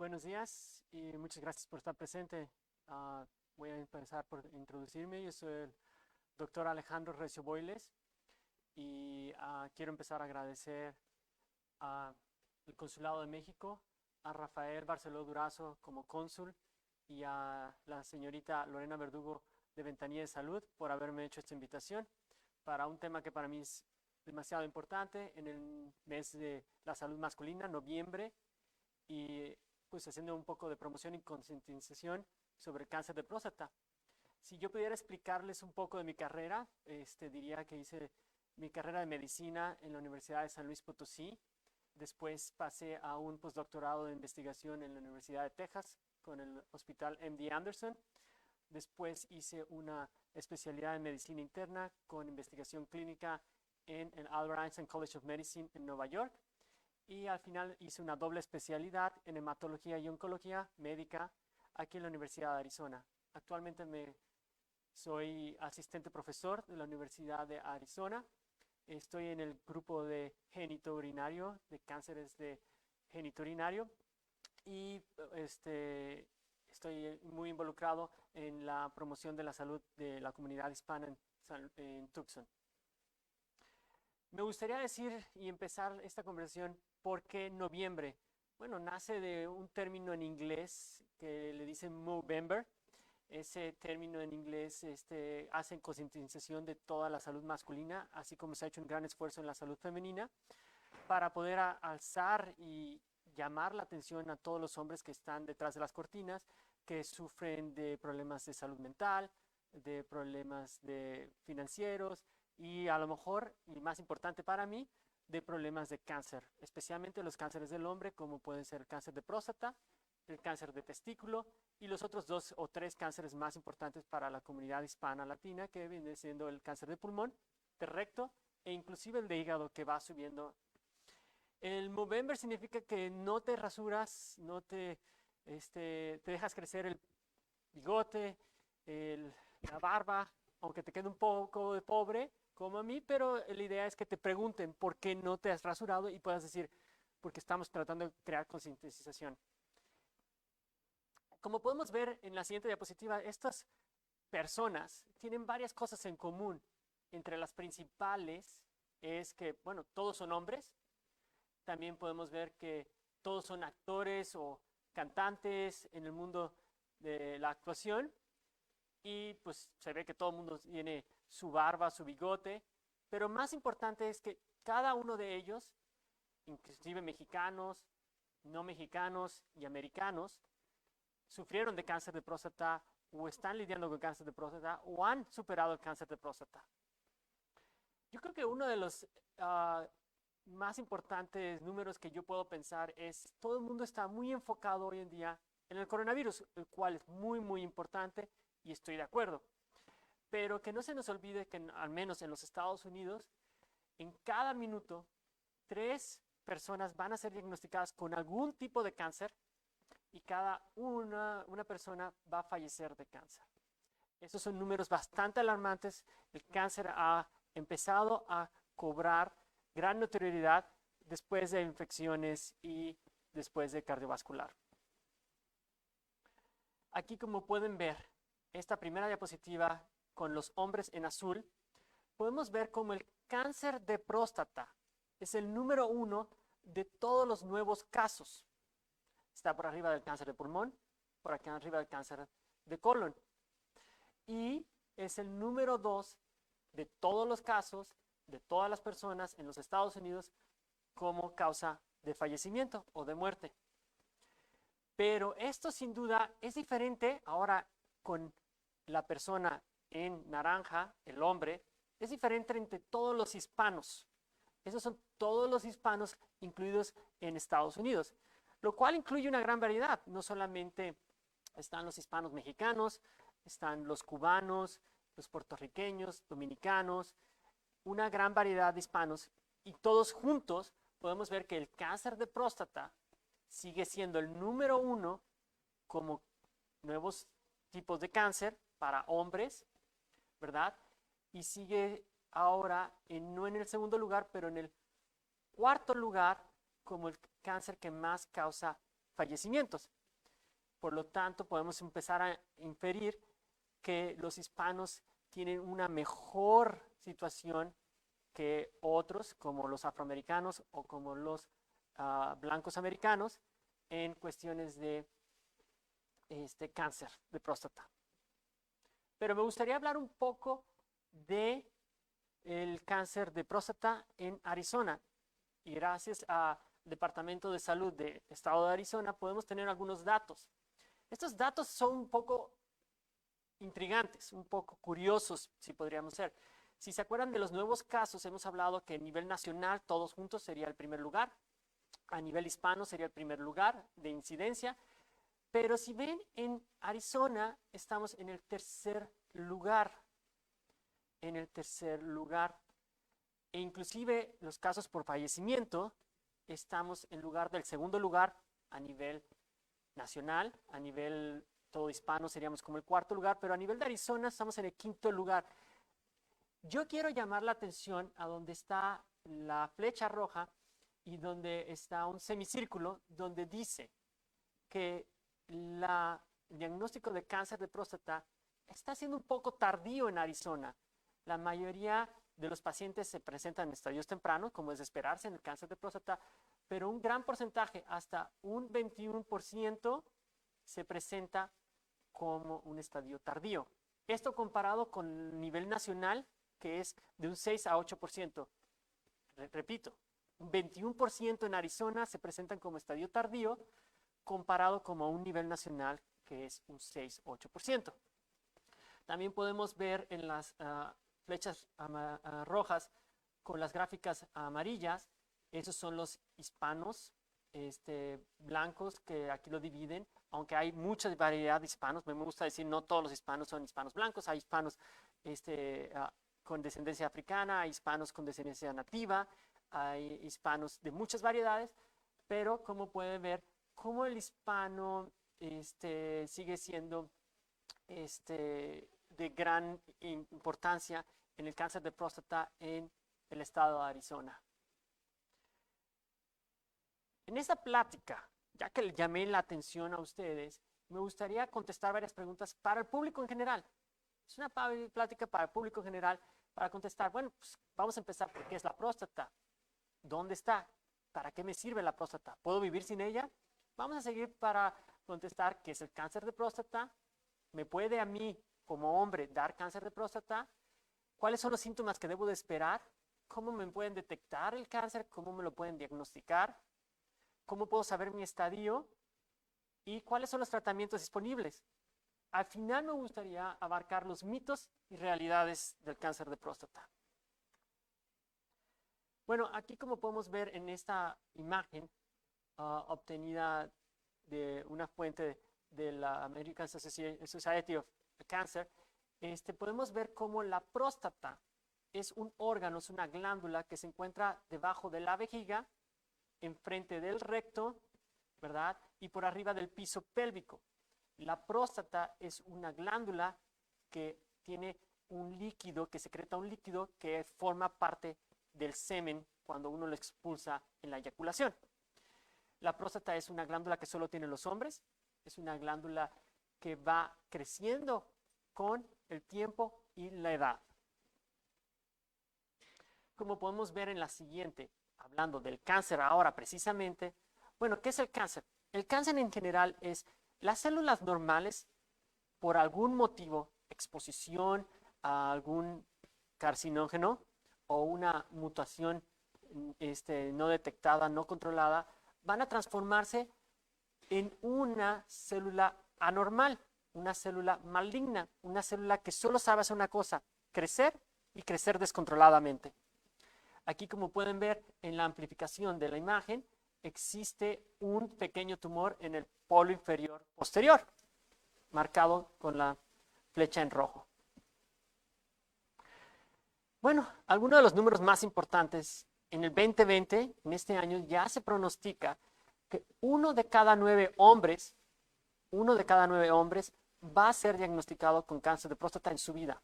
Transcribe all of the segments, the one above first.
Buenos días y muchas gracias por estar presente. Voy a empezar por introducirme. Yo soy el doctor Alejandro Recio Boiles y quiero empezar a agradecer al Consulado de México, a Rafael Barceló Durazo como cónsul y a la señorita Lorena Verdugo de Ventanilla de Salud por haberme hecho esta invitación para un tema que para mí es demasiado importante en el mes de la salud masculina, noviembre, y pues haciendo un poco de promoción y concientización sobre el cáncer de próstata. Si yo pudiera explicarles un poco de mi carrera, diría que hice mi carrera de medicina en la Universidad de San Luis Potosí. Después pasé a un postdoctorado de investigación en la Universidad de Texas con el Hospital MD Anderson. Después hice una especialidad en medicina interna con investigación clínica en el Albert Einstein College of Medicine en Nueva York. Y al final hice una doble especialidad en hematología y oncología médica aquí en la Universidad de Arizona. Actualmente soy asistente profesor de la Universidad de Arizona. Estoy en el grupo de genitourinario, de cánceres de genitourinario, y estoy muy involucrado en la promoción de la salud de la comunidad hispana en Tucson. Me gustaría decir y empezar esta conversación, ¿por qué noviembre? Bueno, nace de un término en inglés que le dicen Movember. Ese término en inglés hace concientización de toda la salud masculina, así como se ha hecho un gran esfuerzo en la salud femenina, para poder alzar y llamar la atención a todos los hombres que están detrás de las cortinas, que sufren de problemas de salud mental, de problemas financieros, y a lo mejor, y más importante para mí, de problemas de cáncer, especialmente los cánceres del hombre, como pueden ser el cáncer de próstata, el cáncer de testículo y los otros 2 o 3 cánceres más importantes para la comunidad hispana latina, que viene siendo el cáncer de pulmón, de recto e inclusive el de hígado, que va subiendo. El Movember significa que no te rasuras, no te dejas crecer el bigote, la barba, aunque te quede un poco de pobre, como a mí, pero la idea es que te pregunten por qué no te has rasurado y puedas decir, porque estamos tratando de crear concientización. Como podemos ver en la siguiente diapositiva, estas personas tienen varias cosas en común. Entre las principales es que, bueno, todos son hombres. También podemos ver que todos son actores o cantantes en el mundo de la actuación. Y pues se ve que todo el mundo tiene su barba, su bigote, pero más importante es que cada uno de ellos, inclusive mexicanos, no mexicanos y americanos, sufrieron de cáncer de próstata o están lidiando con cáncer de próstata o han superado el cáncer de próstata. Yo creo que uno de los más importantes números que yo puedo pensar es, todo el mundo está muy enfocado hoy en día en el coronavirus, el cual es muy, muy importante y estoy de acuerdo. Pero que no se nos olvide que al menos en los Estados Unidos, en cada minuto, 3 personas van a ser diagnosticadas con algún tipo de cáncer y cada una persona va a fallecer de cáncer. Esos son números bastante alarmantes. El cáncer ha empezado a cobrar gran notoriedad después de infecciones y después de cardiovascular. Aquí, como pueden ver, esta primera diapositiva con los hombres en azul, podemos ver cómo el cáncer de próstata es el número 1 de todos los nuevos casos. Está por arriba del cáncer de pulmón, por acá arriba del cáncer de colon. Y es el número 2 de todos los casos, de todas las personas en los Estados Unidos como causa de fallecimiento o de muerte. Pero esto sin duda es diferente ahora con la persona en naranja, el hombre, es diferente entre todos los hispanos. Esos son todos los hispanos incluidos en Estados Unidos, lo cual incluye una gran variedad. No solamente están los hispanos mexicanos, están los cubanos, los puertorriqueños, dominicanos, una gran variedad de hispanos, y todos juntos podemos ver que el cáncer de próstata sigue siendo el número 1 como nuevos tipos de cáncer para hombres, ¿verdad? Y sigue ahora, no en el segundo lugar, pero en el cuarto lugar como el cáncer que más causa fallecimientos. Por lo tanto, podemos empezar a inferir que los hispanos tienen una mejor situación que otros, como los afroamericanos o como los blancos americanos, en cuestiones de cáncer de próstata. Pero me gustaría hablar un poco de el cáncer de próstata en Arizona. Y gracias al Departamento de Salud del Estado de Arizona podemos tener algunos datos. Estos datos son un poco intrigantes, un poco curiosos, si podríamos ser. Si se acuerdan de los nuevos casos, hemos hablado que a nivel nacional, todos juntos sería el primer lugar. A nivel hispano sería el primer lugar de incidencia. Pero si ven, en Arizona estamos en el tercer lugar. En el tercer lugar. E inclusive los casos por fallecimiento, estamos en lugar del segundo lugar a nivel nacional, a nivel todo hispano seríamos como el cuarto lugar, pero a nivel de Arizona estamos en el quinto lugar. Yo quiero llamar la atención a donde está la flecha roja y donde está un semicírculo donde dice que el diagnóstico de cáncer de próstata está siendo un poco tardío en Arizona. La mayoría de los pacientes se presentan en estadios tempranos, como es de esperarse en el cáncer de próstata, pero un gran porcentaje, hasta un 21%, se presenta como un estadio tardío. Esto comparado con el nivel nacional, que es de un 6 a 8%. Repito, un 21% en Arizona se presentan como estadio tardío, comparado como un nivel nacional, que es un 6 o 8%. También podemos ver en las flechas rojas con las gráficas amarillas, esos son los hispanos blancos, que aquí lo dividen, aunque hay mucha variedad de hispanos. Me gusta decir no todos los hispanos son hispanos blancos, hay hispanos con descendencia africana, hay hispanos con descendencia nativa, hay hispanos de muchas variedades, pero como pueden ver, como el hispano sigue siendo de gran importancia en el cáncer de próstata en el estado de Arizona. En esta plática, ya que le llamé la atención a ustedes, me gustaría contestar varias preguntas para el público en general. Es una plática para el público en general, para contestar, bueno, pues vamos a empezar por qué es la próstata, dónde está, para qué me sirve la próstata, ¿puedo vivir sin ella? Vamos a seguir para contestar qué es el cáncer de próstata, ¿me puede a mí como hombre dar cáncer de próstata? ¿Cuáles son los síntomas que debo de esperar? ¿Cómo me pueden detectar el cáncer? ¿Cómo me lo pueden diagnosticar? ¿Cómo puedo saber mi estadio? ¿Y cuáles son los tratamientos disponibles? Al final me gustaría abarcar los mitos y realidades del cáncer de próstata. Bueno, aquí como podemos ver en esta imagen obtenida de una fuente de la American Society of Cancer, podemos ver cómo la próstata es un órgano, es una glándula que se encuentra debajo de la vejiga, enfrente del recto, ¿verdad? Y por arriba del piso pélvico. La próstata es una glándula que tiene un líquido, que secreta un líquido que forma parte del semen cuando uno lo expulsa en la eyaculación. La próstata es una glándula que solo tienen los hombres, es una glándula que va creciendo con el tiempo y la edad. Como podemos ver en la siguiente, hablando del cáncer ahora precisamente, bueno, ¿qué es el cáncer? El cáncer en general es las células normales, por algún motivo, exposición a algún carcinógeno o una mutación no detectada, no controlada, van a transformarse en una célula anormal, una célula maligna, una célula que solo sabe hacer una cosa, crecer y crecer descontroladamente. Aquí, como pueden ver en la amplificación de la imagen, existe un pequeño tumor en el polo inferior posterior, marcado con la flecha en rojo. Bueno, algunos de los números más importantes. En el 2020, en este año, ya se pronostica que uno de cada 9 hombres va a ser diagnosticado con cáncer de próstata en su vida,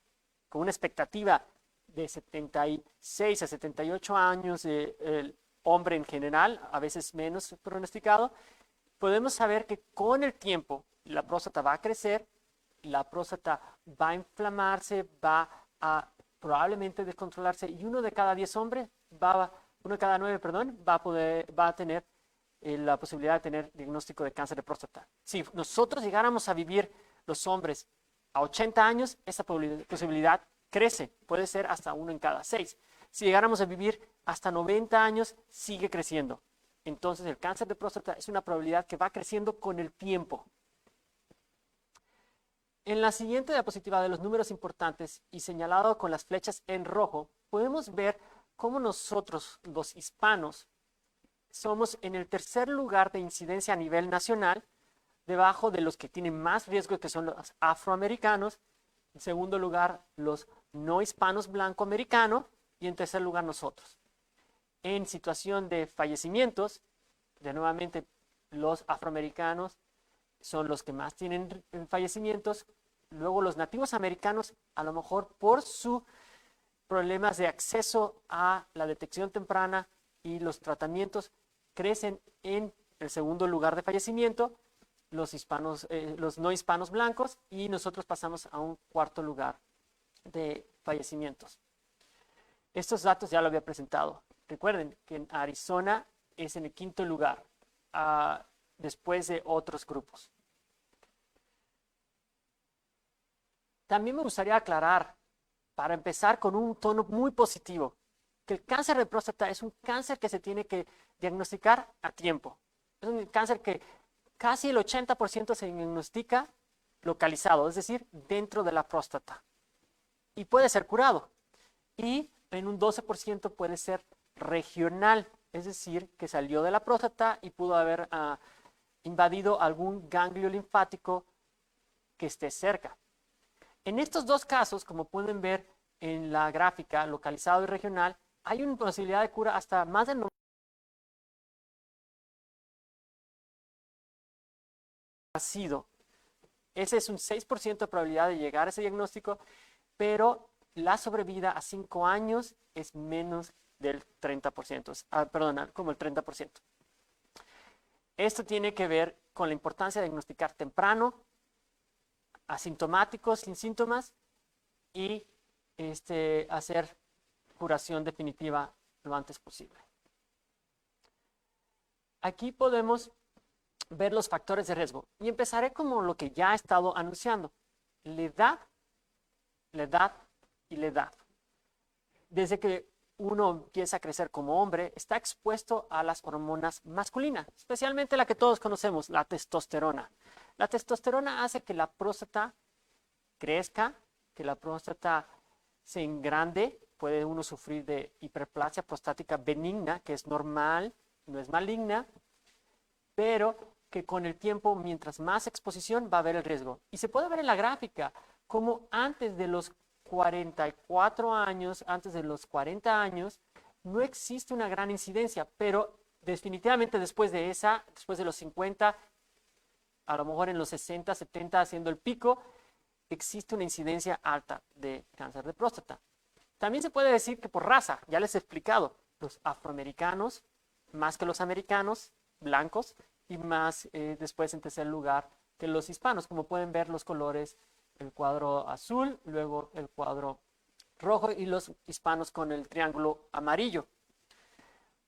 con una expectativa de 76 a 78 años el hombre en general, a veces menos pronosticado. Podemos saber que con el tiempo la próstata va a crecer, la próstata va a inflamarse, va a probablemente descontrolarse y uno de cada 10 hombres, uno de cada 9, perdón, va a tener la posibilidad de tener diagnóstico de cáncer de próstata. Si nosotros llegáramos a vivir los hombres a 80 años, esa posibilidad crece, puede ser hasta uno en cada 6. Si llegáramos a vivir hasta 90 años, sigue creciendo. Entonces el cáncer de próstata es una probabilidad que va creciendo con el tiempo. En la siguiente diapositiva de los números importantes y señalado con las flechas en rojo, podemos ver cómo nosotros, los hispanos, somos en el tercer lugar de incidencia a nivel nacional, debajo de los que tienen más riesgo, que son los afroamericanos. En segundo lugar, los no hispanos blanco-americanos. Y en tercer lugar, nosotros. En situación de fallecimientos, nuevamente, los afroamericanos son los que más tienen fallecimientos. Luego los nativos americanos, a lo mejor por sus problemas de acceso a la detección temprana y los tratamientos, crecen en el segundo lugar de fallecimiento, los no hispanos blancos, y nosotros pasamos a un cuarto lugar de fallecimientos. Estos datos ya lo había presentado. Recuerden que en Arizona es en el quinto lugar, después de otros grupos. También me gustaría aclarar, para empezar con un tono muy positivo, que el cáncer de próstata es un cáncer que se tiene que diagnosticar a tiempo. Es un cáncer que casi el 80% se diagnostica localizado, es decir, dentro de la próstata. Y puede ser curado. Y en un 12% puede ser regional, es decir, que salió de la próstata y pudo haber invadido algún ganglio linfático que esté cerca. En estos dos casos, como pueden ver en la gráfica, localizado y regional, hay una posibilidad de cura hasta más del 90%. Ese es un 6% de probabilidad de llegar a ese diagnóstico, pero la sobrevida a 5 años es menos del 30%, perdón, como el 30%. Esto tiene que ver con la importancia de diagnosticar temprano, asintomáticos, sin síntomas, y hacer curación definitiva lo antes posible. Aquí podemos ver los factores de riesgo y empezaré como lo que ya he estado anunciando: la edad y la edad. Desde que uno empieza a crecer como hombre, está expuesto a las hormonas masculinas, especialmente la que todos conocemos, la testosterona. La testosterona hace que la próstata crezca, que la próstata se engrande. Puede uno sufrir de hiperplasia prostática benigna, que es normal, no es maligna, pero que con el tiempo, mientras más exposición, va a haber el riesgo. Y se puede ver en la gráfica como antes de los 44 años, antes de los 40 años, no existe una gran incidencia, pero definitivamente después de los 50, a lo mejor en los 60, 70, haciendo el pico, existe una incidencia alta de cáncer de próstata. También se puede decir que por raza, ya les he explicado, los afroamericanos, más que los americanos, blancos, y más después en tercer lugar que los hispanos. Como pueden ver los colores, el cuadro azul, luego el cuadro rojo y los hispanos con el triángulo amarillo.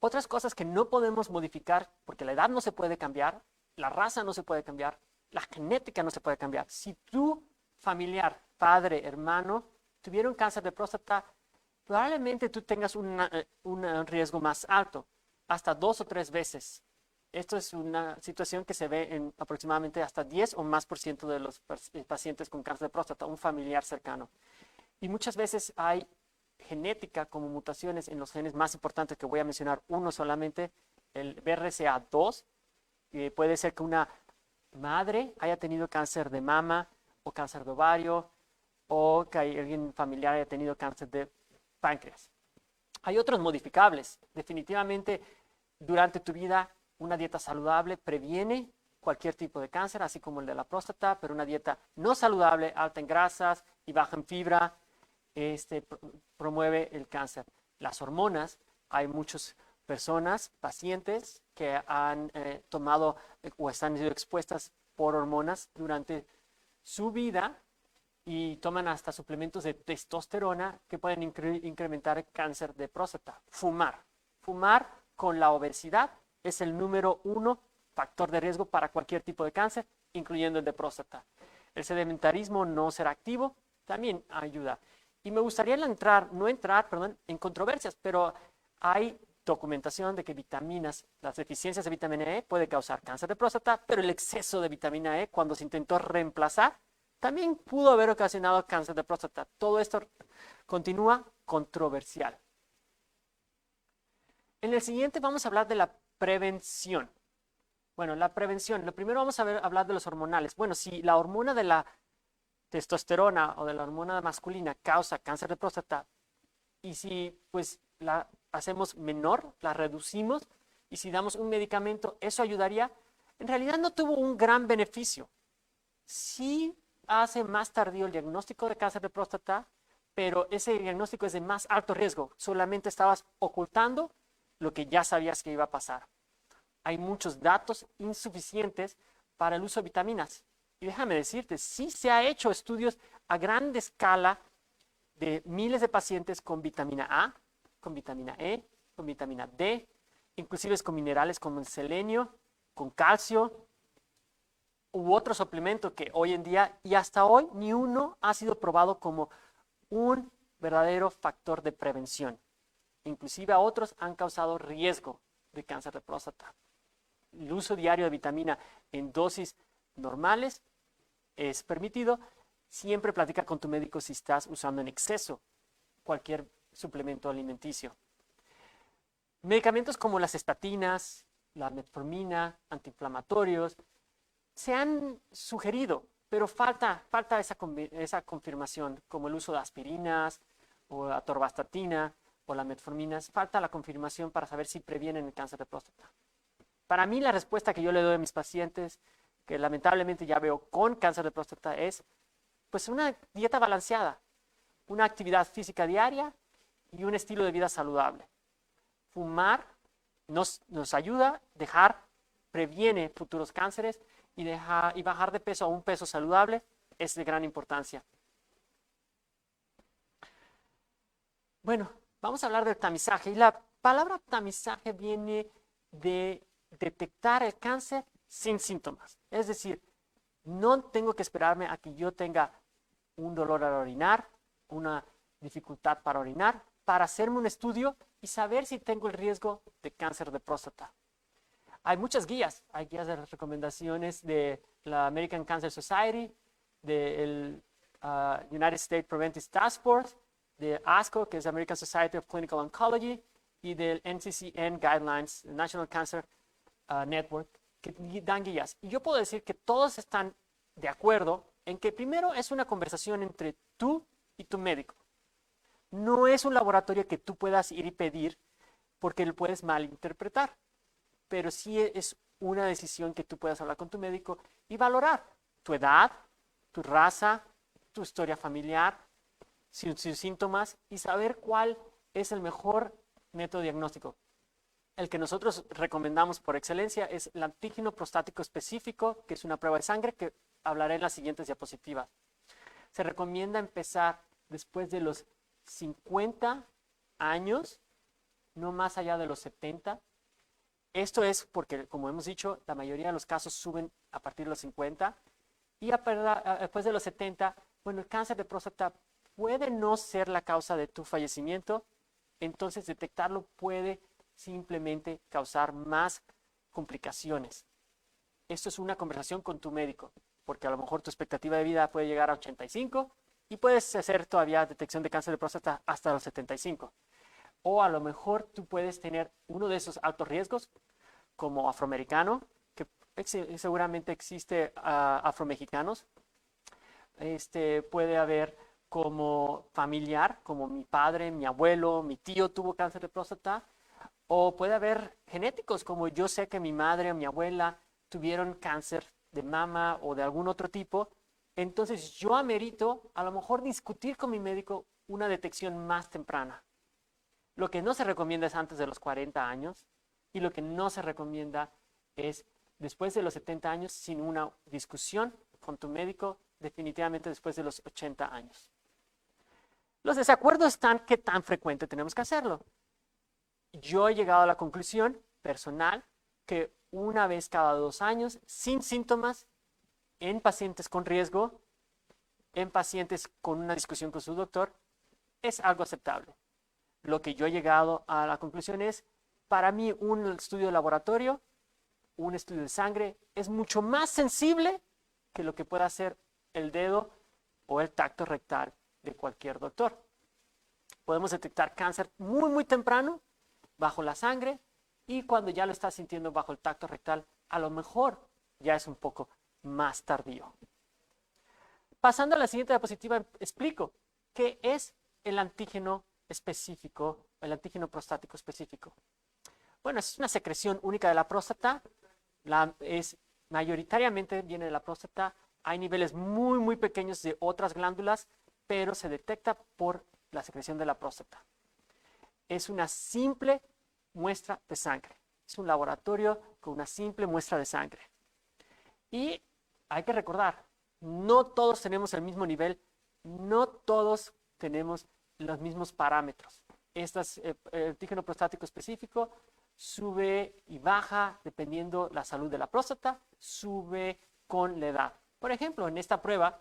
Otras cosas que no podemos modificar, porque la edad no se puede cambiar, la raza no se puede cambiar, la genética no se puede cambiar. Si tu familiar, padre, hermano, tuvieron cáncer de próstata, probablemente tú tengas un riesgo más alto, hasta 2 o 3 veces. Esto es una situación que se ve en aproximadamente hasta 10 o más por ciento de los pacientes con cáncer de próstata, un familiar cercano. Y muchas veces hay genética como mutaciones en los genes más importantes que voy a mencionar, uno solamente, el BRCA2. Puede ser que una madre haya tenido cáncer de mama o cáncer de ovario, o que alguien familiar haya tenido cáncer de páncreas. Hay otros modificables. Definitivamente, durante tu vida, una dieta saludable previene cualquier tipo de cáncer, así como el de la próstata, pero una dieta no saludable, alta en grasas y baja en fibra, promueve el cáncer. Las hormonas, hay muchas personas, pacientes, que han tomado o están sido expuestas por hormonas durante su vida y toman hasta suplementos de testosterona que pueden incrementar el cáncer de próstata. Fumar. Fumar con la obesidad es el número 1 factor de riesgo para cualquier tipo de cáncer, incluyendo el de próstata. El sedentarismo, no ser activo, también ayuda. Y me gustaría no entrar en controversias, pero hay documentación de que las deficiencias de vitamina E puede causar cáncer de próstata, pero el exceso de vitamina E, cuando se intentó reemplazar, también pudo haber ocasionado cáncer de próstata. Todo esto continúa controversial. En el siguiente vamos a hablar de la prevención. Bueno, la prevención. Lo primero vamos a hablar de los hormonales. Bueno, si la hormona de la testosterona o de la hormona masculina causa cáncer de próstata y si pues la hacemos menor, la reducimos y si damos un medicamento, eso ayudaría. En realidad no tuvo un gran beneficio. Sí hace más tardío el diagnóstico de cáncer de próstata, pero ese diagnóstico es de más alto riesgo. Solamente estabas ocultando lo que ya sabías que iba a pasar. Hay muchos datos insuficientes para el uso de vitaminas. Y déjame decirte, sí se ha hecho estudios a gran escala de miles de pacientes con vitamina A, con vitamina E, con vitamina D, inclusive con minerales como el selenio, con calcio u otro suplemento que hoy en día y hasta hoy ni uno ha sido probado como un verdadero factor de prevención. Inclusive a otros han causado riesgo de cáncer de próstata. El uso diario de vitamina en dosis normales es permitido. Siempre platica con tu médico si estás usando en exceso cualquier suplemento alimenticio. Medicamentos como las estatinas, la metformina, antiinflamatorios, se han sugerido, pero falta esa confirmación, como el uso de aspirinas o la atorvastatina o la metformina. Falta la confirmación para saber si previenen el cáncer de próstata. Para mí la respuesta que yo le doy a mis pacientes, que lamentablemente ya veo con cáncer de próstata, es pues una dieta balanceada, una actividad física diaria y un estilo de vida saludable. Fumar nos ayuda, previene futuros cánceres y bajar de peso a un peso saludable es de gran importancia. Bueno, vamos a hablar del tamizaje. Y la palabra tamizaje viene de detectar el cáncer sin síntomas. Es decir, no tengo que esperarme a que yo tenga un dolor al orinar, una dificultad para orinar, para hacerme un estudio y saber si tengo el riesgo de cáncer de próstata. Hay muchas guías. Hay guías de recomendaciones de la American Cancer Society, del United States Preventive Task Force, de ASCO, que es American Society of Clinical Oncology, y del NCCN Guidelines, National Cancer Network, que dan guías. Y yo puedo decir que todos están de acuerdo en que primero es una conversación entre tú y tu médico. No es un laboratorio que tú puedas ir y pedir porque lo puedes malinterpretar, pero sí es una decisión que tú puedas hablar con tu médico y valorar tu edad, tu raza, tu historia familiar, sus síntomas y saber cuál es el mejor método diagnóstico. El que nosotros recomendamos por excelencia es el antígeno prostático específico, que es una prueba de sangre que hablaré en las siguientes diapositivas. Se recomienda empezar después de los 50 años, no más allá de los 70. Esto es porque, como hemos dicho, la mayoría de los casos suben a partir de los 50 y después de los 70, bueno, el cáncer de próstata puede no ser la causa de tu fallecimiento, entonces detectarlo puede simplemente causar más complicaciones. Esto es una conversación con tu médico, porque a lo mejor tu expectativa de vida puede llegar a 85 y puedes hacer todavía detección de cáncer de próstata hasta los 75. O a lo mejor tú puedes tener uno de esos altos riesgos, como afroamericano, que seguramente existe afromexicanos. Puede haber como familiar, como mi padre, mi abuelo, mi tío tuvo cáncer de próstata, o puede haber genéticos, como yo sé que mi madre o mi abuela tuvieron cáncer de mama o de algún otro tipo. Entonces yo amerito a lo mejor discutir con mi médico una detección más temprana. Lo que no se recomienda es antes de los 40 años y lo que no se recomienda es después de los 70 años sin una discusión con tu médico, definitivamente después de los 80 años. Los desacuerdos están qué tan frecuente tenemos que hacerlo. Yo he llegado a la conclusión personal que una vez cada 2 años, sin síntomas, en pacientes con riesgo, en pacientes con una discusión con su doctor, es algo aceptable. Lo que yo he llegado a la conclusión es, para mí un estudio de laboratorio, un estudio de sangre, es mucho más sensible que lo que pueda hacer el dedo o el tacto rectal de cualquier doctor. Podemos detectar cáncer muy, muy temprano bajo la sangre y cuando ya lo estás sintiendo bajo el tacto rectal, a lo mejor ya es un poco más tardío. Pasando a la siguiente diapositiva, explico qué es el antígeno específico, el antígeno prostático específico. Bueno, es una secreción única de la próstata, mayoritariamente viene de la próstata, hay niveles muy, muy pequeños de otras glándulas, pero se detecta por la secreción de la próstata. Es una simple muestra de sangre. Es un laboratorio con una simple muestra de sangre. Y hay que recordar, no todos tenemos el mismo nivel, no todos tenemos los mismos parámetros. El antígeno prostático específico sube y baja dependiendo la salud de la próstata, sube con la edad. Por ejemplo, en esta prueba,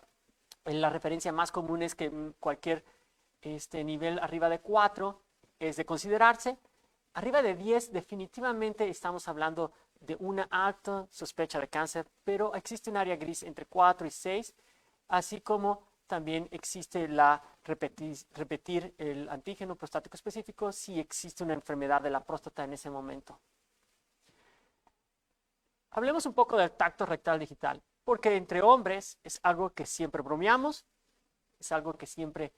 la referencia más común es que cualquier nivel arriba de 4 es de considerarse. Arriba de 10 definitivamente estamos hablando de una alta sospecha de cáncer, pero existe un área gris entre 4 y 6, así como también existe la repetir el antígeno prostático específico si existe una enfermedad de la próstata en ese momento. Hablemos un poco del tacto rectal digital, porque entre hombres es algo que siempre bromeamos, es algo que siempre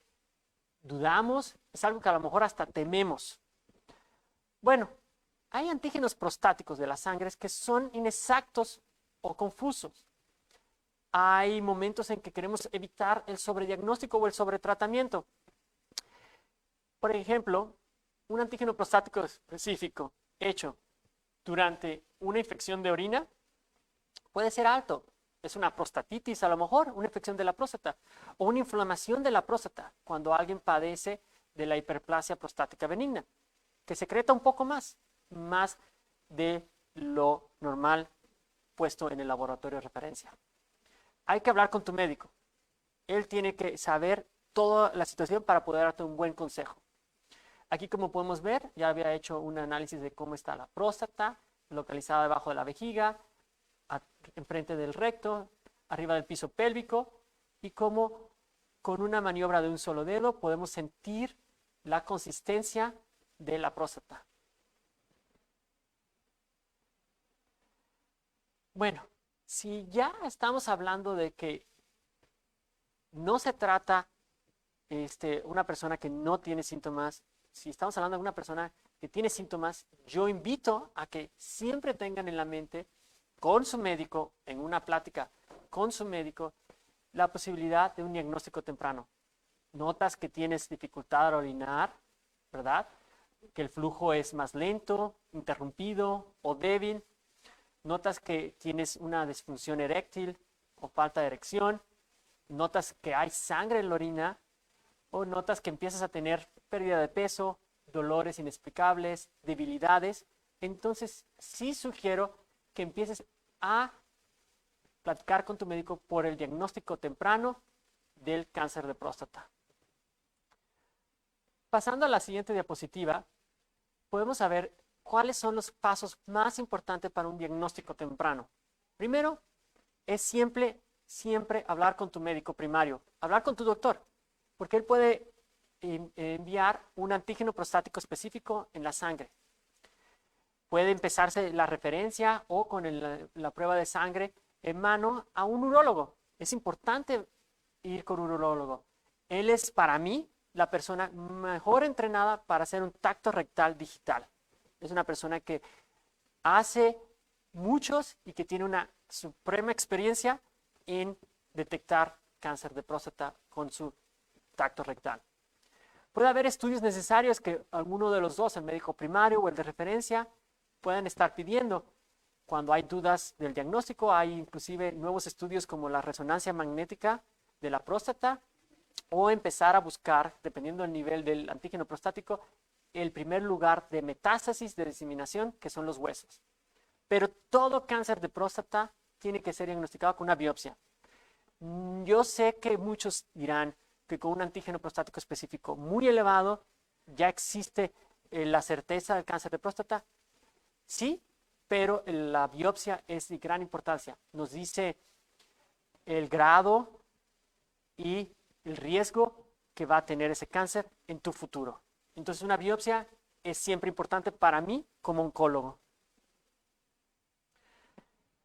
dudamos, es algo que a lo mejor hasta tememos. Bueno, hay antígenos prostáticos de las sangres que son inexactos o confusos. Hay momentos en que queremos evitar el sobrediagnóstico o el sobretratamiento. Por ejemplo, un antígeno prostático específico hecho durante una infección de orina puede ser alto. Es una prostatitis a lo mejor, una infección de la próstata, o una inflamación de la próstata cuando alguien padece de la hiperplasia prostática benigna, que secreta un poco más de lo normal puesto en el laboratorio de referencia. Hay que hablar con tu médico. Él tiene que saber toda la situación para poder darte un buen consejo. Aquí, como podemos ver, ya había hecho un análisis de cómo está la próstata, localizada debajo de la vejiga, enfrente del recto, arriba del piso pélvico, y cómo con una maniobra de un solo dedo podemos sentir la consistencia de la próstata. Bueno, si ya estamos hablando de que no se trata una persona que no tiene síntomas, si estamos hablando de una persona que tiene síntomas, yo invito a que siempre tengan en la mente con su médico, en una plática con su médico, la posibilidad de un diagnóstico temprano. Notas que tienes dificultad al orinar, ¿verdad? Que el flujo es más lento, interrumpido o débil. Notas que tienes una disfunción eréctil o falta de erección. Notas que hay sangre en la orina o notas que empiezas a tener pérdida de peso, dolores inexplicables, debilidades. Entonces, sí sugiero que empieces a platicar con tu médico por el diagnóstico temprano del cáncer de próstata. Pasando a la siguiente diapositiva, podemos saber cuáles son los pasos más importantes para un diagnóstico temprano. Primero, es siempre hablar con tu médico primario, hablar con tu doctor, porque él puede enviar un antígeno prostático específico en la sangre. Puede empezarse la referencia o con la prueba de sangre en mano a un urólogo. Es importante ir con un urólogo. Él es, para mí, la persona mejor entrenada para hacer un tacto rectal digital. Es una persona que hace muchos y que tiene una suprema experiencia en detectar cáncer de próstata con su tacto rectal. Puede haber estudios necesarios que alguno de los dos, el médico primario o el de referencia, puedan estar pidiendo. cuando hay dudas del diagnóstico, hay inclusive nuevos estudios como la resonancia magnética de la próstata, o empezar a buscar, dependiendo del nivel del antígeno prostático, el primer lugar de metástasis, de diseminación, que son los huesos. Pero todo cáncer de próstata tiene que ser diagnosticado con una biopsia. Yo sé que muchos dirán que con un antígeno prostático específico muy elevado ya existe la certeza del cáncer de próstata. Sí, pero la biopsia es de gran importancia. Nos dice el grado y el riesgo que va a tener ese cáncer en tu futuro. Entonces, una biopsia es siempre importante para mí como oncólogo.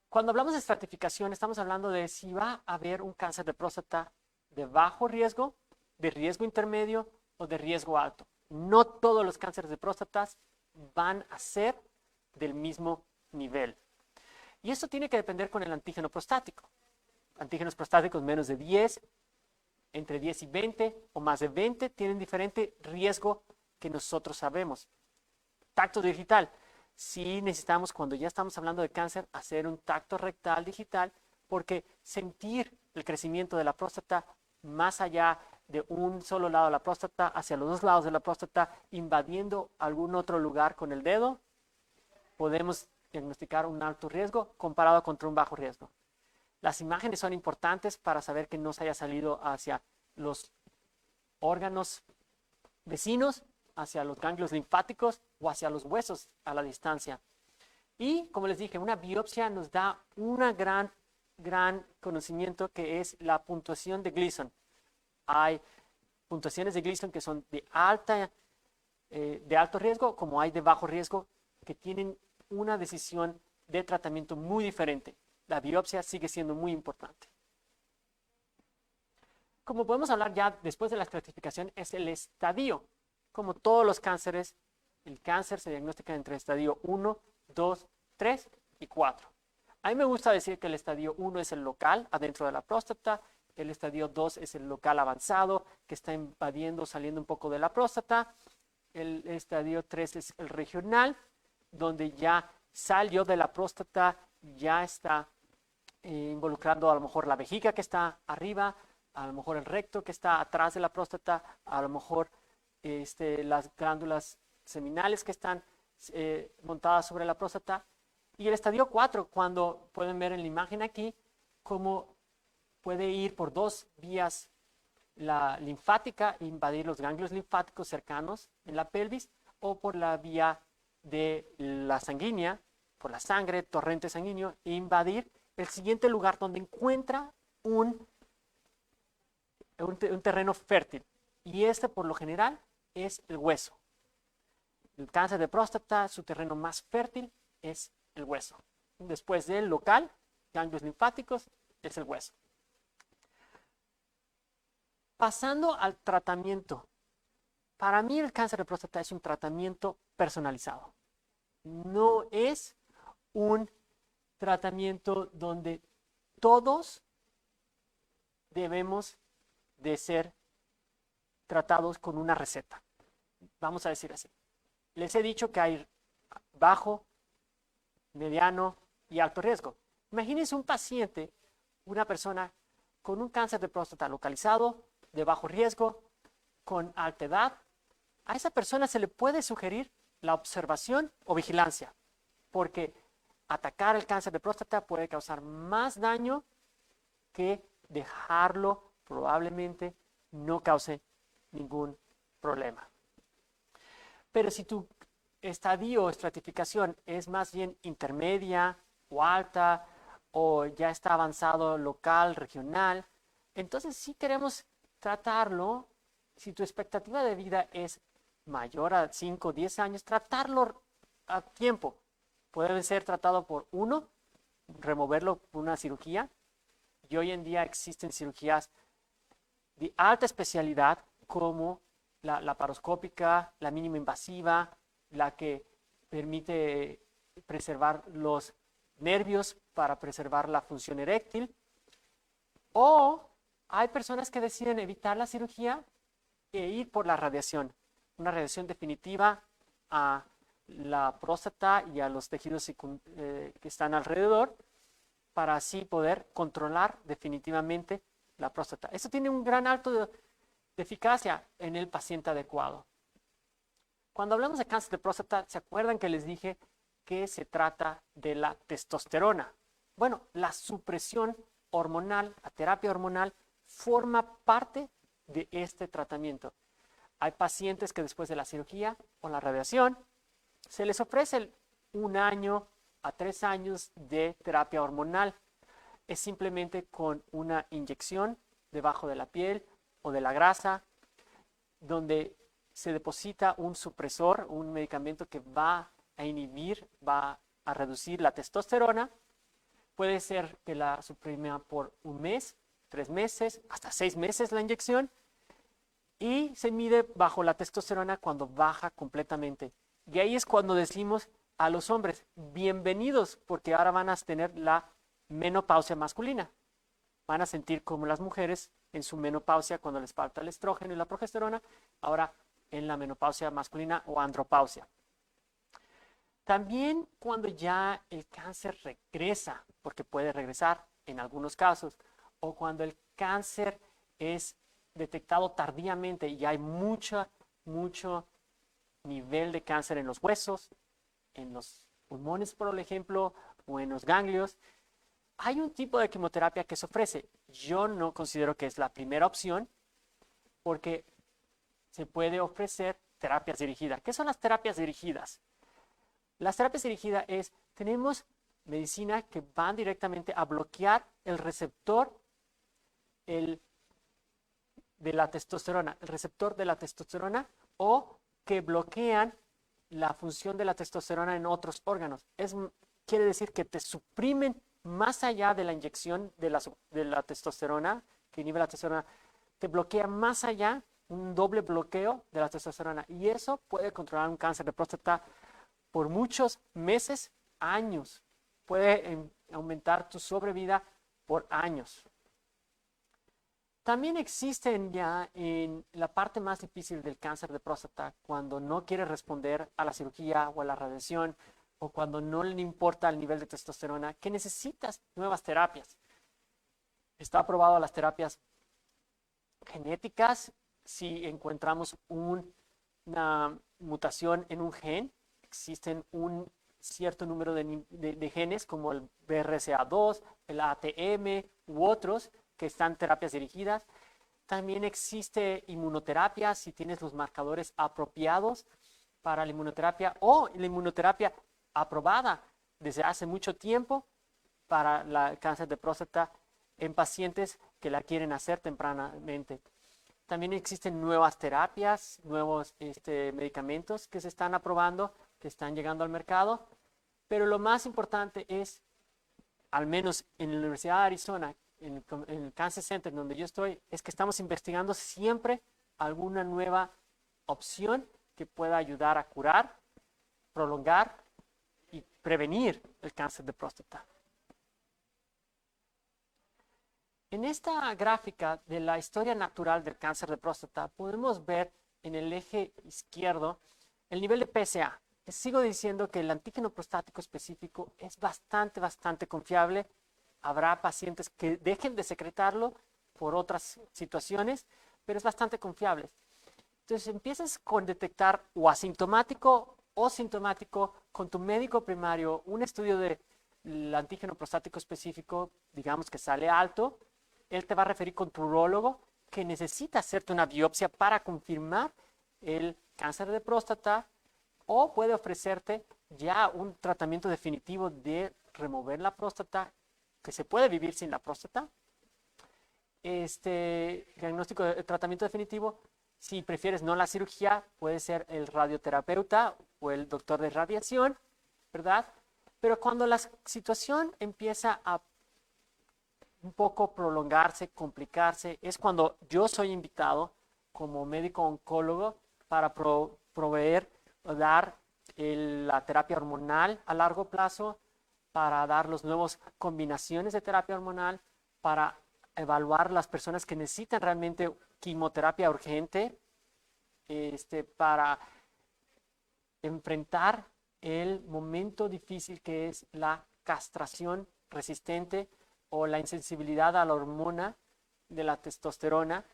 Cuando hablamos de estratificación, estamos hablando de si va a haber un cáncer de próstata de bajo riesgo, de riesgo intermedio o de riesgo alto. No todos los cánceres de próstata van a ser del mismo nivel. Y esto tiene que depender con el antígeno prostático. Antígenos prostáticos menos de 10, entre 10 y 20 o más de 20 tienen diferente riesgo que nosotros sabemos. Tacto digital. Sí necesitamos, cuando ya estamos hablando de cáncer, hacer un tacto rectal digital, porque sentir el crecimiento de la próstata más allá de un solo lado de la próstata, hacia los dos lados de la próstata, invadiendo algún otro lugar con el dedo, podemos diagnosticar un alto riesgo comparado contra un bajo riesgo. Las imágenes son importantes para saber que no se haya salido hacia los órganos vecinos, hacia los ganglios linfáticos o hacia los huesos a la distancia. Y, como les dije, una biopsia nos da una gran conocimiento que es la puntuación de Gleason. Hay puntuaciones de Gleason que son de alto riesgo, como hay de bajo riesgo, que tienen una decisión de tratamiento muy diferente. La biopsia sigue siendo muy importante. Como podemos hablar ya después de la estratificación, es el estadio. Como todos los cánceres, el cáncer se diagnostica entre estadio 1, 2, 3 y 4. A mí me gusta decir que el estadio 1 es el local, adentro de la próstata. El estadio 2 es el local avanzado, que está invadiendo, saliendo un poco de la próstata. El estadio 3 es el regional, donde ya salió de la próstata, ya está involucrando a lo mejor la vejiga que está arriba, a lo mejor el recto que está atrás de la próstata, a lo mejor las glándulas seminales que están montadas sobre la próstata. Y el estadio 4, cuando pueden ver en la imagen aquí, cómo puede ir por dos vías la linfática, invadir los ganglios linfáticos cercanos en la pelvis, o por la vía de la sanguínea, por la sangre, torrente sanguíneo, e invadir el siguiente lugar donde encuentra un terreno fértil. Y por lo general, es el hueso. El cáncer de próstata, su terreno más fértil es el hueso. Después del local, ganglios linfáticos, es el hueso. Pasando al tratamiento. Para mí el cáncer de próstata es un tratamiento personalizado. No es un tratamiento donde todos debemos de ser tratados con una receta. Vamos a decir así. Les he dicho que hay bajo, mediano y alto riesgo. Imagínense un paciente, una persona con un cáncer de próstata localizado, de bajo riesgo, con alta edad. A esa persona se le puede sugerir la observación o vigilancia, porque atacar el cáncer de próstata puede causar más daño que dejarlo, probablemente no cause ningún problema. Pero si tu estadio o estratificación es más bien intermedia o alta, o ya está avanzado local, regional, entonces sí queremos tratarlo. Si tu expectativa de vida es mayor a 5 o 10 años, tratarlo a tiempo. Puede ser tratado por removerlo por una cirugía. Y hoy en día existen cirugías de alta especialidad como la laparoscópica, la mínimo invasiva, la que permite preservar los nervios para preservar la función eréctil. O hay personas que deciden evitar la cirugía e ir por la radiación, una radiación definitiva a la próstata y a los tejidos que están alrededor para así poder controlar definitivamente la próstata. Esto tiene un gran alto de eficacia en el paciente adecuado. Cuando hablamos de cáncer de próstata, ¿se acuerdan que les dije que se trata de la testosterona? Bueno, la supresión hormonal, la terapia hormonal, forma parte de este tratamiento. Hay pacientes que después de la cirugía o la radiación se les ofrece 1 año a 3 años de terapia hormonal. Es simplemente con una inyección debajo de la piel o de la grasa, donde se deposita un supresor, un medicamento que va a inhibir, va a reducir la testosterona. Puede ser que la suprima por 1 mes, 3 meses, hasta 6 meses la inyección. Y se mide bajo la testosterona cuando baja completamente. Y ahí es cuando decimos a los hombres, bienvenidos, porque ahora van a tener la menopausia masculina. Van a sentir como las mujeres en su menopausia cuando les falta el estrógeno y la progesterona, ahora en la menopausia masculina o andropausia. También cuando ya el cáncer regresa, porque puede regresar en algunos casos, o cuando el cáncer es detectado tardíamente y hay mucho nivel de cáncer en los huesos, en los pulmones, por ejemplo, o en los ganglios, hay un tipo de quimioterapia que se ofrece. Yo no considero que es la primera opción porque se puede ofrecer terapias dirigidas. ¿Qué son las terapias dirigidas? Las terapias dirigidas tenemos medicina que van directamente a bloquear el receptor de la testosterona, o que bloquean la función de la testosterona en otros órganos. Quiere decir que te suprimen más allá de la inyección de la testosterona, que inhibe la testosterona, te bloquea más allá, un doble bloqueo de la testosterona. Y eso puede controlar un cáncer de próstata por muchos meses, años. Puede aumentar tu sobrevida por años. También existen ya en la parte más difícil del cáncer de próstata, cuando no quiere responder a la cirugía o a la radiación, o cuando no le importa el nivel de testosterona, que necesitas nuevas terapias. Está aprobado las terapias genéticas si encontramos una mutación en un gen. Existen un cierto número de genes como el BRCA2, el ATM u otros que están terapias dirigidas. También existe inmunoterapia si tienes los marcadores apropiados para la inmunoterapia o la inmunoterapia aprobada desde hace mucho tiempo para el cáncer de próstata en pacientes que la quieren hacer tempranamente. También existen nuevas terapias, nuevos medicamentos que se están aprobando, que están llegando al mercado, pero lo más importante es, al menos en la Universidad de Arizona, en el Cancer Center donde yo estoy, es que estamos investigando siempre alguna nueva opción que pueda ayudar a curar, prolongar y prevenir el cáncer de próstata. En esta gráfica de la historia natural del cáncer de próstata podemos ver en el eje izquierdo el nivel de PSA. Les sigo diciendo que el antígeno prostático específico es bastante confiable. Habrá pacientes que dejen de secretarlo por otras situaciones, pero es bastante confiable. Entonces empiezas con detectar o asintomático o sintomático con tu médico primario un estudio del antígeno prostático específico, digamos que sale alto. Él te va a referir con tu urólogo que necesita hacerte una biopsia para confirmar el cáncer de próstata, o puede ofrecerte ya un tratamiento definitivo de remover la próstata, que se puede vivir sin la próstata. Diagnóstico de tratamiento definitivo, si prefieres no la cirugía, puede ser el radioterapeuta o el doctor de radiación, ¿verdad? Pero cuando la situación empieza a un poco prolongarse, complicarse, es cuando yo soy invitado como médico oncólogo para proveer o dar la terapia hormonal a largo plazo, para dar las nuevas combinaciones de terapia hormonal, para evaluar las personas que necesitan realmente quimioterapia urgente, para enfrentar el momento difícil que es la castración resistente o la insensibilidad a la hormona de la testosterona.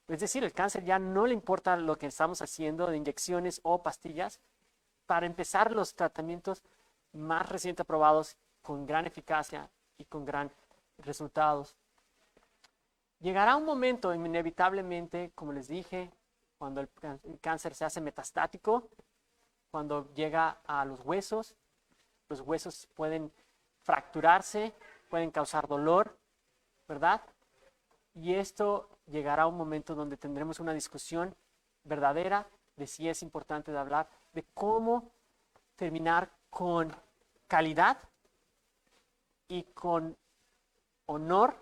Es decir, el cáncer ya no le importa lo que estamos haciendo de inyecciones o pastillas. Para empezar, los tratamientos más recientes aprobados con gran eficacia y con gran resultados. Llegará un momento, inevitablemente, como les dije, cuando el cáncer se hace metastático, cuando llega a los huesos pueden fracturarse, pueden causar dolor, ¿verdad? Y esto llegará a un momento donde tendremos una discusión verdadera de si es importante de hablar de cómo terminar con calidad y con honor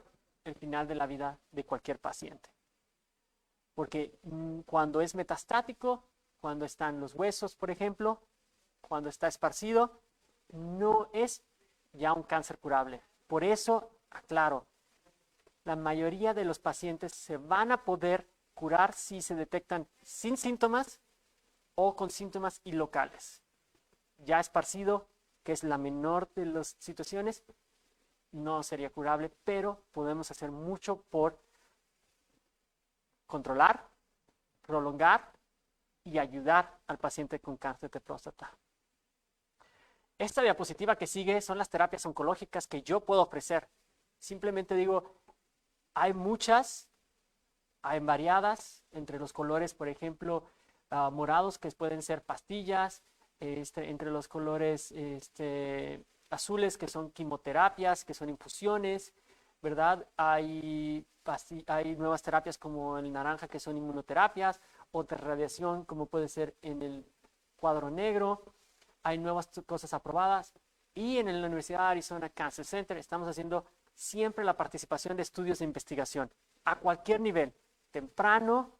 el final de la vida de cualquier paciente. Porque cuando es metastático, cuando están los huesos, por ejemplo, cuando está esparcido, no es ya un cáncer curable. Por eso, aclaro, la mayoría de los pacientes se van a poder curar si se detectan sin síntomas o con síntomas y locales. Ya esparcido, que es la menor de las situaciones, no sería curable, pero podemos hacer mucho por controlar, prolongar y ayudar al paciente con cáncer de próstata. Esta diapositiva que sigue son las terapias oncológicas que yo puedo ofrecer. Simplemente digo, hay muchas, hay variadas entre los colores, por ejemplo, morados que pueden ser pastillas, entre los colores azules que son quimioterapias, que son infusiones, ¿verdad? Hay nuevas terapias como el naranja que son inmunoterapias, otra radiación como puede ser en el cuadro negro. Hay nuevas cosas aprobadas y en la Universidad de Arizona Cancer Center estamos haciendo siempre la participación de estudios de investigación a cualquier nivel, temprano,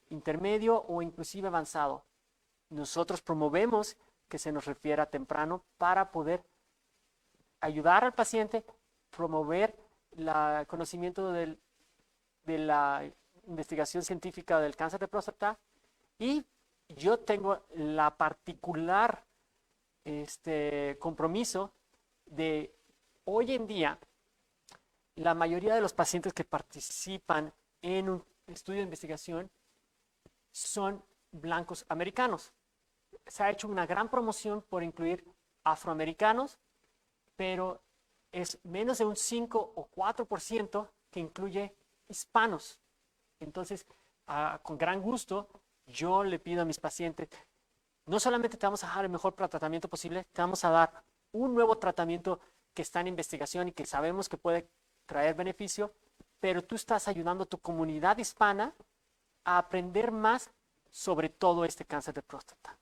intermedio o inclusive avanzado. Nosotros promovemos que se nos refiera temprano para poder ayudar al paciente, promover el conocimiento de la investigación científica del cáncer de próstata, y yo tengo la particular compromiso de hoy en día la mayoría de los pacientes que participan en un estudio de investigación son blancos americanos. Se ha hecho una gran promoción por incluir afroamericanos, pero es menos de un 5 o 4% que incluye hispanos. Entonces, con gran gusto, yo le pido a mis pacientes, no solamente te vamos a dar el mejor tratamiento posible, te vamos a dar un nuevo tratamiento que está en investigación y que sabemos que puede traer beneficio, pero tú estás ayudando a tu comunidad hispana a aprender más sobre todo este cáncer de próstata.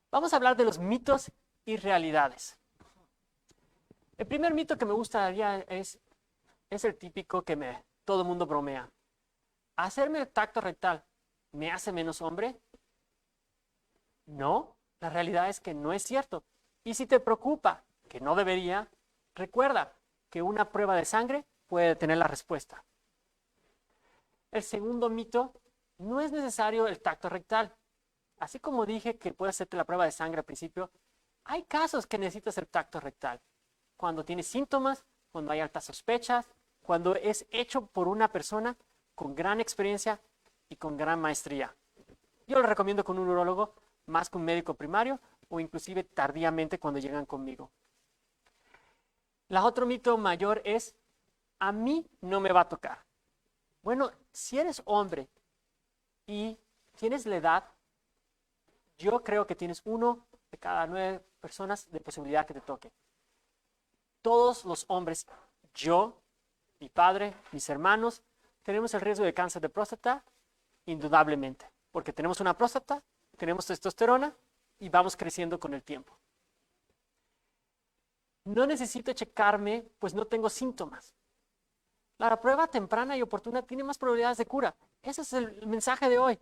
Vamos a hablar de los mitos y realidades. El primer mito que me gustaría es el típico que todo el mundo bromea. ¿Hacerme el tacto rectal me hace menos hombre? No, la realidad es que no es cierto. Y si te preocupa, que no debería, recuerda que una prueba de sangre puede tener la respuesta. El segundo mito, no es necesario el tacto rectal. Así como dije que puedes hacerte la prueba de sangre al principio, hay casos que necesitas el tacto rectal. Cuando tienes síntomas, cuando hay altas sospechas, cuando es hecho por una persona con gran experiencia y con gran maestría. Yo lo recomiendo con un urólogo más que un médico primario o inclusive tardíamente cuando llegan conmigo. El otro mito mayor es, a mí no me va a tocar. Bueno, si eres hombre y tienes la edad, yo creo que tienes 1 de cada 9 personas de posibilidad que te toque. Todos los hombres, yo, mi padre, mis hermanos, tenemos el riesgo de cáncer de próstata, indudablemente, porque tenemos una próstata, tenemos testosterona y vamos creciendo con el tiempo. No necesito checarme, pues no tengo síntomas. La prueba temprana y oportuna tiene más probabilidades de cura. Ese es el mensaje de hoy.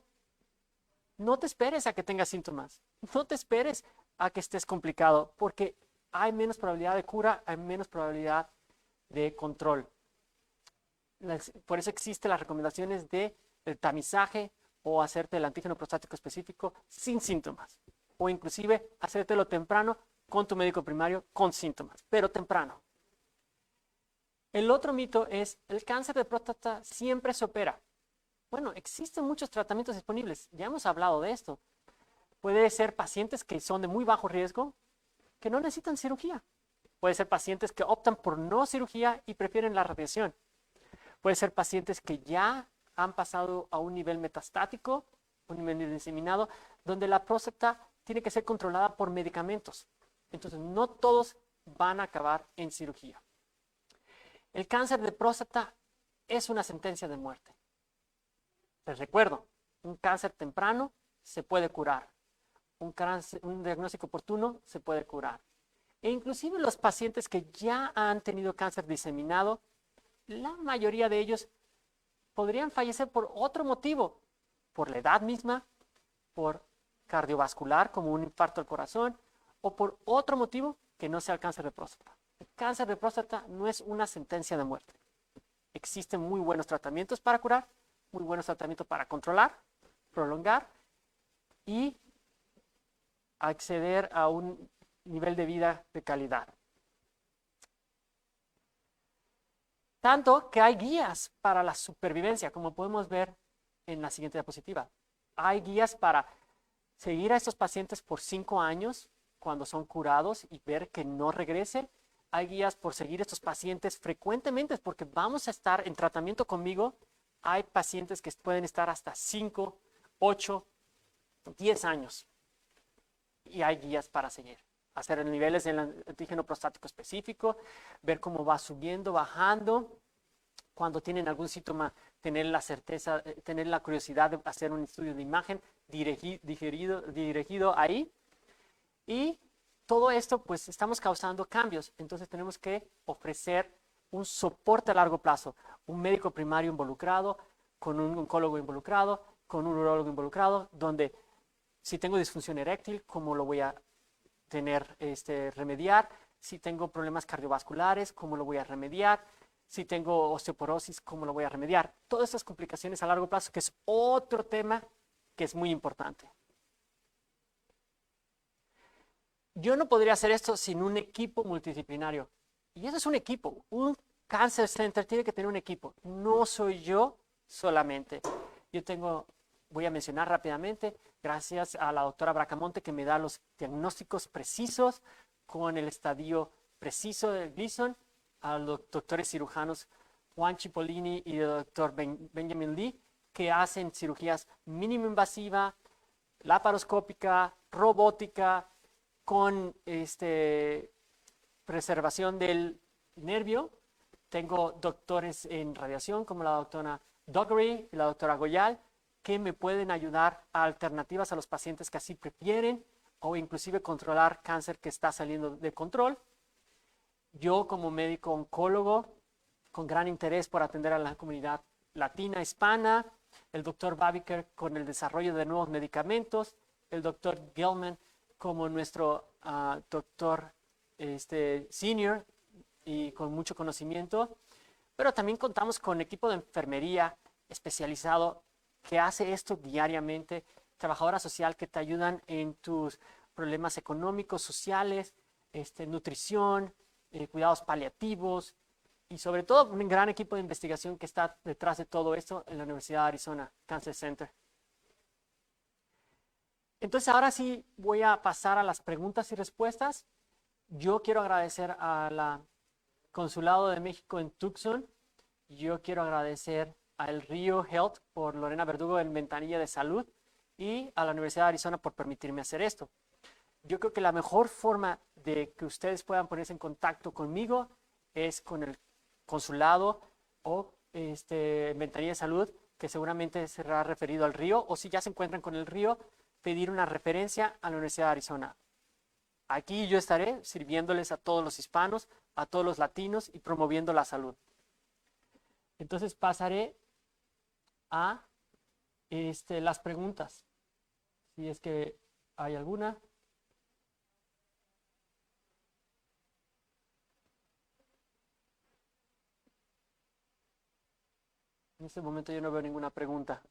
No te esperes a que tengas síntomas. No te esperes a que estés complicado, porque hay menos probabilidad de cura, hay menos probabilidad de control. Por eso existen las recomendaciones del tamizaje o hacerte el antígeno prostático específico sin síntomas, o inclusive hacértelo temprano con tu médico primario con síntomas, pero temprano. El otro mito es, el cáncer de próstata siempre se opera. Bueno, existen muchos tratamientos disponibles, ya hemos hablado de esto. Puede ser pacientes que son de muy bajo riesgo, que no necesitan cirugía. Puede ser pacientes que optan por no cirugía y prefieren la radiación. Puede ser pacientes que ya han pasado a un nivel metastático, un nivel diseminado, donde la próstata tiene que ser controlada por medicamentos. Entonces, no todos van a acabar en cirugía. El cáncer de próstata es una sentencia de muerte. Les recuerdo, un cáncer temprano se puede curar. Un diagnóstico oportuno se puede curar. E inclusive los pacientes que ya han tenido cáncer diseminado, la mayoría de ellos podrían fallecer por otro motivo, por la edad misma, por cardiovascular como un infarto al corazón o por otro motivo que no sea el cáncer de próstata. El cáncer de próstata no es una sentencia de muerte. Existen muy buenos tratamientos para curar, muy buenos tratamientos para controlar, prolongar y acceder a un nivel de vida de calidad. Tanto que hay guías para la supervivencia, como podemos ver en la siguiente diapositiva. Hay guías para seguir a estos pacientes por 5 años cuando son curados y ver que no regrese. Hay guías por seguir a estos pacientes frecuentemente porque vamos a estar en tratamiento conmigo. Hay pacientes que pueden estar hasta 5, 8, 10 años. Y hay guías para seguir. Hacer niveles del antígeno prostático específico, ver cómo va subiendo, bajando. Cuando tienen algún síntoma, tener la certeza, tener la curiosidad de hacer un estudio de imagen dirigido ahí. Y todo esto, pues, estamos causando cambios. Entonces, tenemos que ofrecer un soporte a largo plazo. Un médico primario involucrado, con un oncólogo involucrado, con un urólogo involucrado, donde si tengo disfunción eréctil, ¿cómo lo voy a remediar? Si tengo problemas cardiovasculares, ¿cómo lo voy a remediar? Si tengo osteoporosis, ¿cómo lo voy a remediar? Todas estas complicaciones a largo plazo, que es otro tema que es muy importante. Yo no podría hacer esto sin un equipo multidisciplinario. Y eso es un equipo. Un Cancer Center tiene que tener un equipo. No soy yo solamente. Voy a mencionar rápidamente, gracias a la doctora Bracamonte que me da los diagnósticos precisos con el estadio preciso del Gleason, a los doctores cirujanos Juan Cipollini y el doctor Benjamin Lee, que hacen cirugías mínimo invasiva, laparoscópica, robótica, con preservación del nervio. Tengo doctores en radiación como la doctora Dockery y la doctora Goyal, que me pueden ayudar a alternativas a los pacientes que así prefieren o inclusive controlar cáncer que está saliendo de control. Yo como médico oncólogo, con gran interés por atender a la comunidad latina, hispana, el doctor Babiker con el desarrollo de nuevos medicamentos, el doctor Gelman como nuestro doctor senior y con mucho conocimiento, pero también contamos con equipo de enfermería especializado que hace esto diariamente, trabajadora social que te ayudan en tus problemas económicos, sociales, nutrición, cuidados paliativos y sobre todo un gran equipo de investigación que está detrás de todo esto en la Universidad de Arizona Cancer Center. Entonces ahora sí voy a pasar a las preguntas y respuestas. Yo quiero agradecer al Consulado de México en Tucson. Yo quiero agradecer al Rio Health por Lorena Verdugo en Ventanilla de Salud y a la Universidad de Arizona por permitirme hacer esto. Yo creo que la mejor forma de que ustedes puedan ponerse en contacto conmigo es con el consulado o Ventanilla de Salud, que seguramente será referido al Río, o si ya se encuentran con el Río, pedir una referencia a la Universidad de Arizona. Aquí yo estaré sirviéndoles a todos los hispanos, a todos los latinos y promoviendo la salud. Entonces pasaré a las preguntas, si es que hay alguna. En este momento yo no veo ninguna pregunta.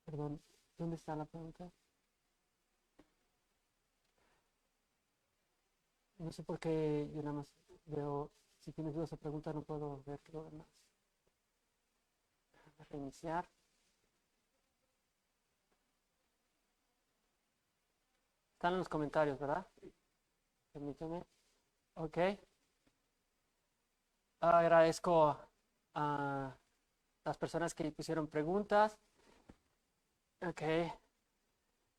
Perdón, ¿dónde está la pregunta? No sé por qué yo nada más veo, si tienes dudas o preguntas, no puedo ver lo demás. Reiniciar. Están en los comentarios, ¿verdad? Permíteme. Ok. Agradezco a las personas que pusieron preguntas. Ok.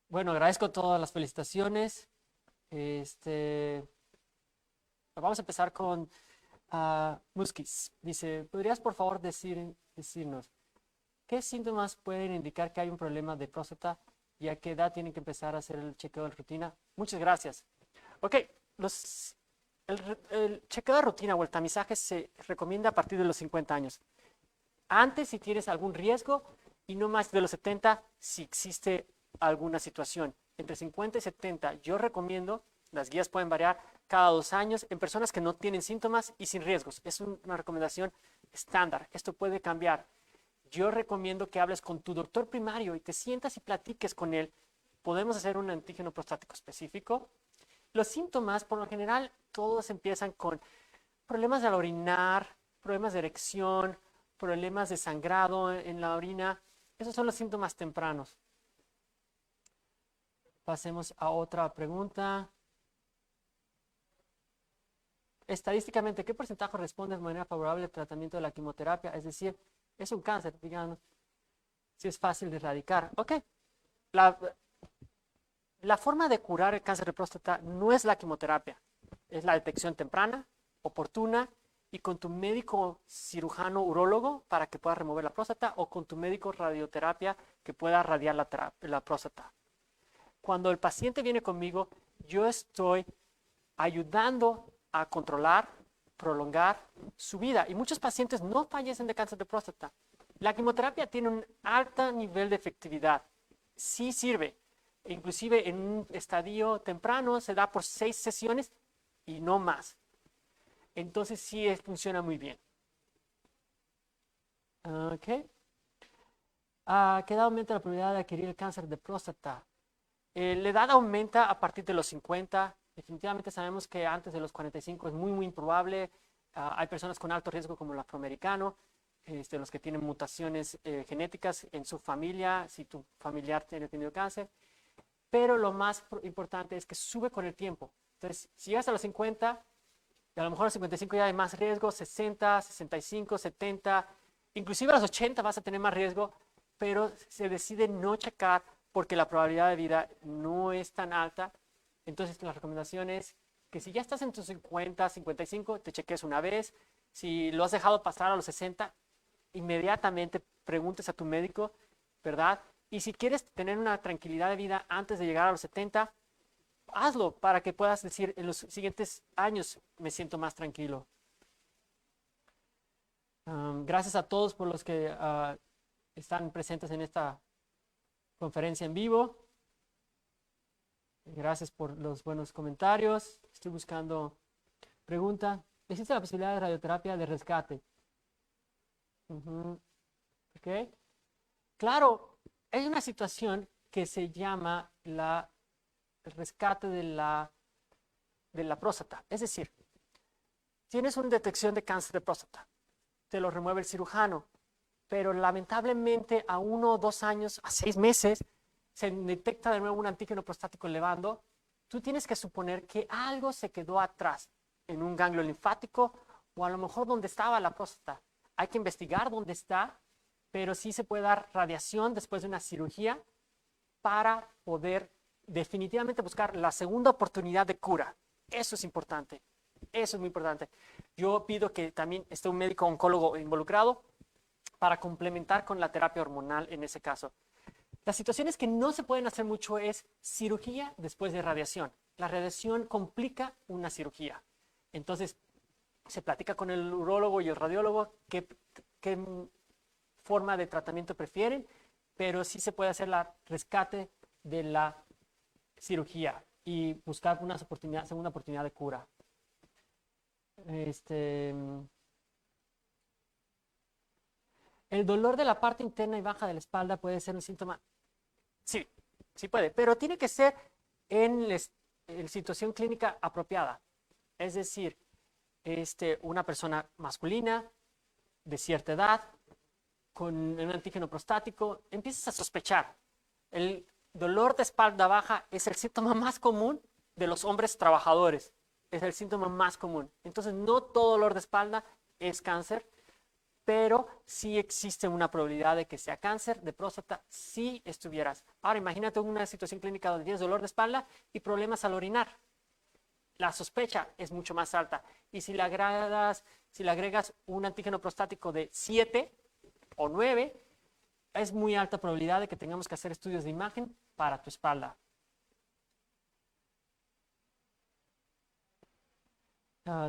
Bueno, agradezco todas las felicitaciones. Vamos a empezar con Muskis. Dice, ¿podrías por favor decirnos qué síntomas pueden indicar que hay un problema de próstata y a qué edad tienen que empezar a hacer el chequeo de rutina? Muchas gracias. Ok, el chequeo de rutina o el tamizaje se recomienda a partir de los 50 años. Antes, si tienes algún riesgo, y no más de los 70 si existe alguna situación. Entre 50 y 70 yo recomiendo, las guías pueden variar cada 2 años en personas que no tienen síntomas y sin riesgos. Es una recomendación estándar. Esto puede cambiar. Yo recomiendo que hables con tu doctor primario y te sientas y platiques con él. Podemos hacer un antígeno prostático específico. Los síntomas, por lo general, todos empiezan con problemas al orinar, problemas de erección, problemas de sangrado en la orina. Esos son los síntomas tempranos. Pasemos a otra pregunta. Estadísticamente, ¿qué porcentaje responde de manera favorable al tratamiento de la quimioterapia? Es decir, es un cáncer, digamos, si es fácil de erradicar. Ok, la forma de curar el cáncer de próstata no es la quimioterapia, es la detección temprana, oportuna y con tu médico cirujano urólogo para que pueda remover la próstata o con tu médico radioterapia que pueda radiar la próstata. Cuando el paciente viene conmigo, yo estoy ayudando a controlar, prolongar su vida. Y muchos pacientes no fallecen de cáncer de próstata. La quimioterapia tiene un alto nivel de efectividad. Sí sirve. Inclusive en un estadio temprano se da por 6 sesiones y no más. Entonces sí funciona muy bien. Ok. ¿Qué edad aumenta la probabilidad de adquirir el cáncer de próstata? La edad aumenta a partir de los 50. Definitivamente sabemos que antes de los 45 es muy, muy improbable. Hay personas con alto riesgo como el afroamericano, los que tienen mutaciones genéticas en su familia, si tu familiar tiene tenido cáncer. Pero lo más importante es que sube con el tiempo. Entonces, si llegas a los 50, y a lo mejor a los 55 ya hay más riesgo, 60, 65, 70, inclusive a los 80 vas a tener más riesgo, pero se decide no checar porque la probabilidad de vida no es tan alta. Entonces la recomendación es que si ya estás en tus 50, 55, te cheques una vez. Si lo has dejado pasar a los 60, inmediatamente preguntes a tu médico, ¿verdad? Y si quieres tener una tranquilidad de vida antes de llegar a los 70, hazlo para que puedas decir en los siguientes años me siento más tranquilo. Gracias a todos por los que están presentes en esta conferencia en vivo. Gracias por los buenos comentarios. Estoy buscando pregunta. ¿Existe la posibilidad de radioterapia de rescate? ¿Ok? Claro, hay una situación que se llama el rescate de la próstata. Es decir, tienes una detección de cáncer de próstata, te lo remueve el cirujano, pero lamentablemente a 1 o 2 años, a 6 meses, se detecta de nuevo un antígeno prostático elevado. Tú tienes que suponer que algo se quedó atrás, en un ganglio linfático o a lo mejor donde estaba la próstata. Hay que investigar dónde está, pero sí se puede dar radiación después de una cirugía para poder definitivamente buscar la segunda oportunidad de cura. Eso es importante. Eso es muy importante. Yo pido que también esté un médico oncólogo involucrado para complementar con la terapia hormonal en ese caso. Las situaciones que no se pueden hacer mucho es cirugía después de radiación. La radiación complica una cirugía. Entonces, se platica con el urólogo y el radiólogo qué forma de tratamiento prefieren, pero sí se puede hacer el rescate de la cirugía y buscar una segunda oportunidad de cura. El dolor de la parte interna y baja de la espalda puede ser un síntoma. Sí, sí puede, pero tiene que ser en la situación clínica apropiada. Es decir, una persona masculina de cierta edad con un antígeno prostático, empiezas a sospechar. El dolor de espalda baja es el síntoma más común de los hombres trabajadores. Es el síntoma más común. Entonces, no todo dolor de espalda es cáncer, pero sí existe una probabilidad de que sea cáncer de próstata si estuvieras. Ahora, imagínate una situación clínica donde tienes dolor de espalda y problemas al orinar. La sospecha es mucho más alta. Y si le agregas un antígeno prostático de 7 o 9, es muy alta probabilidad de que tengamos que hacer estudios de imagen para tu espalda.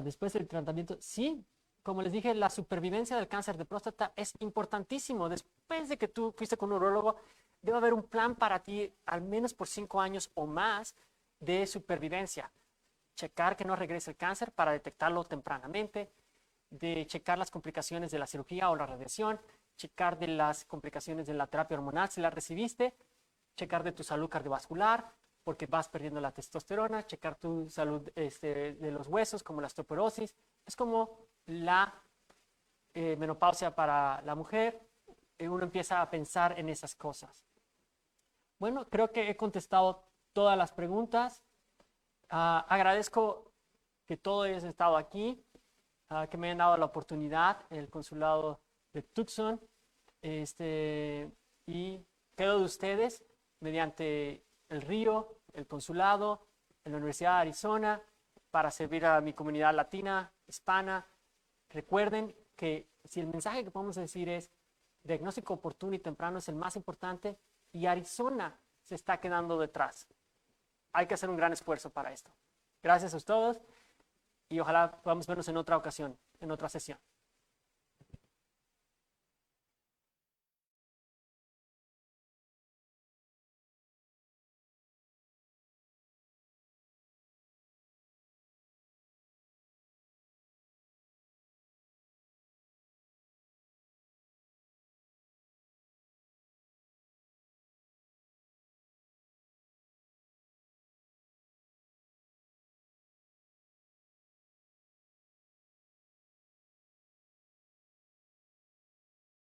Después del tratamiento, sí, como les dije, la supervivencia del cáncer de próstata es importantísimo. Después de que tú fuiste con un urólogo, debe haber un plan para ti, al menos por 5 años o más, de supervivencia. Checar que no regrese el cáncer para detectarlo tempranamente, de checar las complicaciones de la cirugía o la radiación, checar de las complicaciones de la terapia hormonal si la recibiste, checar de tu salud cardiovascular, porque vas perdiendo la testosterona, checar tu salud de los huesos, como la osteoporosis. Es como la menopausia para la mujer. Uno empieza a pensar en esas cosas. Bueno, creo que he contestado todas las preguntas. Agradezco que todos hayan estado aquí, que me hayan dado la oportunidad, el consulado de Tucson, y quedo de ustedes mediante el río, el consulado, en la Universidad de Arizona, para servir a mi comunidad latina, hispana. Recuerden que si el mensaje que podemos decir es diagnóstico oportuno y temprano es el más importante, y Arizona se está quedando detrás. Hay que hacer un gran esfuerzo para esto. Gracias a todos y ojalá podamos vernos en otra ocasión, en otra sesión.